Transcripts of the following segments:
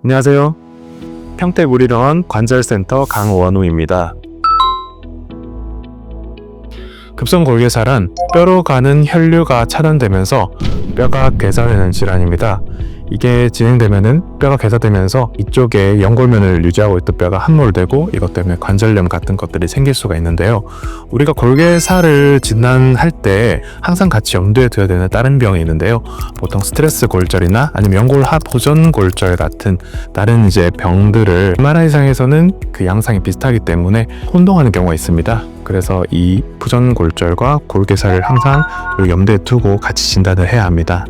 안녕하세요. 평택우리병원 관절센터 강원우입니다. 급성골개살은 뼈로 가는 혈류가 차단되면서 뼈가 괴사되는 질환입니다. 이게 진행되면은 뼈가 괴사되면서 이쪽에 연골면을 유지하고 있던 뼈가 함몰되고 이것 때문에 관절염 같은 것들이 생길 수가 있는데요. 우리가 골개살을 진단할 때 항상 같이 염두에 둬야 되는 다른 병이 있는데요. 보통 스트레스 골절이나 아니면 연골합 호전 골절 같은 다른 병들을 MRI상에서는 그 양상이 비슷하기 때문에 혼동하는 경우가 있습니다. 그래서 이 부전 골절과 골개살을 항상 염두에 두고 같이 진단을 해야 합니다.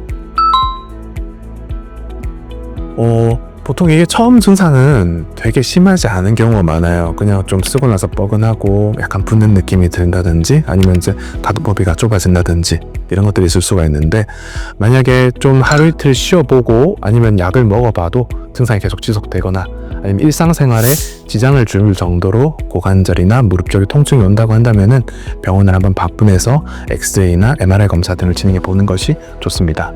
보통 이게 처음 증상은 되게 심하지 않은 경우가 많아요. 그냥 좀 쓰고 나서 뻐근하고 약간 붓는 느낌이 든다든지 아니면 가두법이가 좁아진다든지 이런 것들이 있을 수가 있는데, 만약에 좀 하루 이틀 쉬어보고 아니면 약을 먹어봐도 증상이 계속 지속되거나 아니면 일상생활에 지장을 줄 정도로 고관절이나 무릎 쪽에 통증이 온다고 한다면은 병원을 한번 방문해서 엑스레이나 MRI 검사 등을 진행해 보는 것이 좋습니다.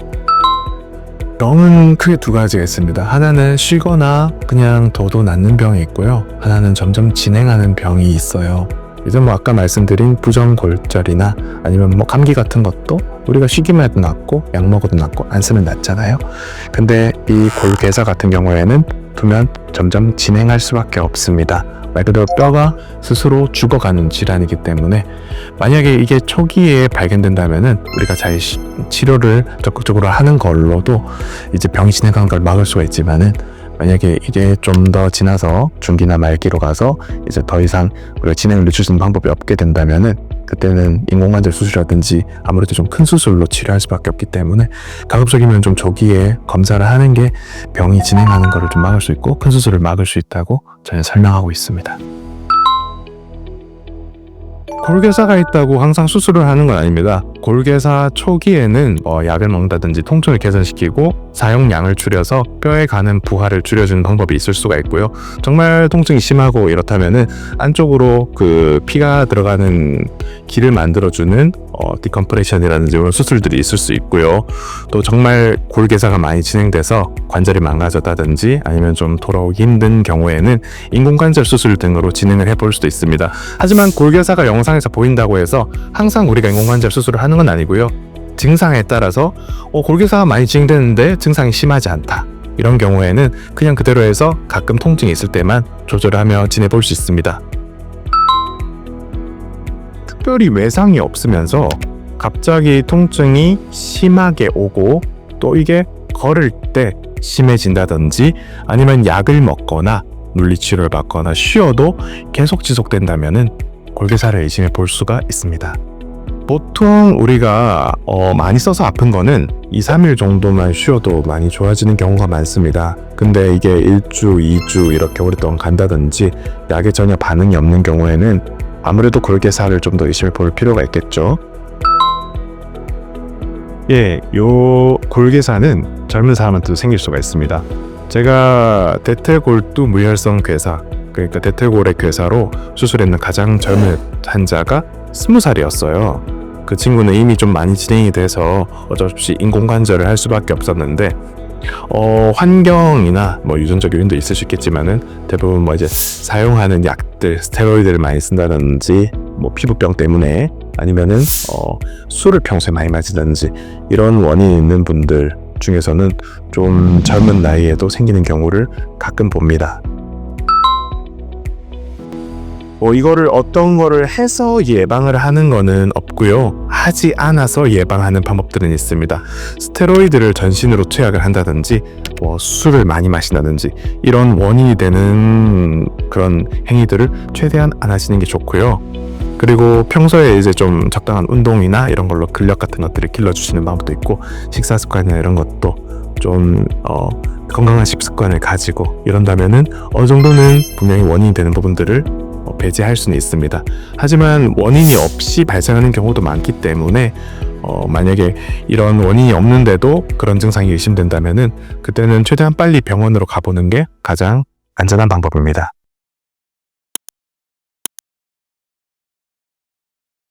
병은 크게 두 가지가 있습니다. 하나는 쉬거나 그냥 둬도 낫는 병이 있고요. 하나는 점점 진행하는 병이 있어요. 이제 아까 말씀드린 부전골절이나 아니면 감기 같은 것도 우리가 쉬기만 해도 낫고 약 먹어도 낫고 안 쓰면 낫잖아요. 근데 이 골개사 같은 경우에는 두면 점점 진행할 수밖에 없습니다. 말 그대로 뼈가 스스로 죽어가는 질환이기 때문에 만약에 이게 초기에 발견된다면은 우리가 잘 치료를 적극적으로 하는 걸로도 이제 병이 진행하는 걸 막을 수가 있지만은, 만약에 이게 좀 더 지나서 중기나 말기로 가서 이제 더 이상 우리가 진행을 늦출 수 있는 방법이 없게 된다면은 그때는 인공관절 수술이라든지 아무래도 좀 큰 수술로 치료할 수밖에 없기 때문에 가급적이면 좀 조기에 검사를 하는 게 병이 진행하는 것을 좀 막을 수 있고 큰 수술을 막을 수 있다고 저는 설명하고 있습니다. 골개사가 있다고 항상 수술을 하는 건 아닙니다. 골개사 초기에는 약을 먹는다든지 통증을 개선시키고 사용량을 줄여서 뼈에 가는 부하를 줄여주는 방법이 있을 수가 있고요. 정말 통증이 심하고 이렇다면은 안쪽으로 그 피가 들어가는 길을 만들어주는 디컴프레션이라든지 이런 수술들이 있을 수 있고요. 또 정말 골개사가 많이 진행돼서 관절이 망가졌다든지 아니면 좀 돌아오기 힘든 경우에는 인공관절 수술 등으로 진행을 해볼 수도 있습니다. 하지만 골개사가 영상에서 보인다고 해서 항상 우리가 인공관절 수술을 하는 건 아니고요. 증상에 따라서 골개사가 많이 진행되는데 증상이 심하지 않다, 이런 경우에는 그냥 그대로 해서 가끔 통증이 있을 때만 조절하며 지내볼 수 있습니다. 특별히 외상이 없으면서 갑자기 통증이 심하게 오고 또 이게 걸을 때 심해진다든지 아니면 약을 먹거나 물리치료를 받거나 쉬어도 계속 지속된다면은 골개사를 의심해 볼 수가 있습니다. 보통 우리가 많이 써서 아픈 거는 2-3일 정도만 쉬어도 많이 좋아지는 경우가 많습니다. 근데 이게 1주, 2주 이렇게 오랫동안 간다든지 약에 전혀 반응이 없는 경우에는 아무래도 골개사를 좀 더 의심해 볼 필요가 있겠죠. 요 골개사는 젊은 사람한테도 생길 수가 있습니다. 제가 대퇴골두 무혈성 괴사, 그러니까 대퇴골의 괴사로 수술했는 가장 젊은 환자가 20살이었어요. 그 친구는 이미 좀 많이 진행이 돼서 어쩔 수 없이 인공관절을 할 수밖에 없었는데, 환경이나 유전적 요인도 있을 수 있겠지만은 대부분 사용하는 약들, 스테로이드를 많이 쓴다든지 피부병 때문에 아니면은 술을 평소에 많이 마시다든지 이런 원인이 있는 분들 중에서는 좀 젊은 나이에도 생기는 경우를 가끔 봅니다. 이거를 어떤 거를 해서 예방을 하는 거는 없고요. 하지 않아서 예방하는 방법들은 있습니다. 스테로이드를 전신으로 투약을 한다든지 술을 많이 마신다든지 이런 원인이 되는 그런 행위들을 최대한 안 하시는 게 좋고요. 그리고 평소에 좀 적당한 운동이나 이런 걸로 근력 같은 것들을 길러주시는 방법도 있고, 식사 습관이나 이런 것도 좀 건강한 식습관을 가지고 이런다면은 어느 정도는 분명히 원인이 되는 부분들을 배제할 수는 있습니다. 하지만 원인이 없이 발생하는 경우도 많기 때문에 만약에 이런 원인이 없는데도 그런 증상이 의심된다면은 그때는 최대한 빨리 병원으로 가보는 게 가장 안전한 방법입니다.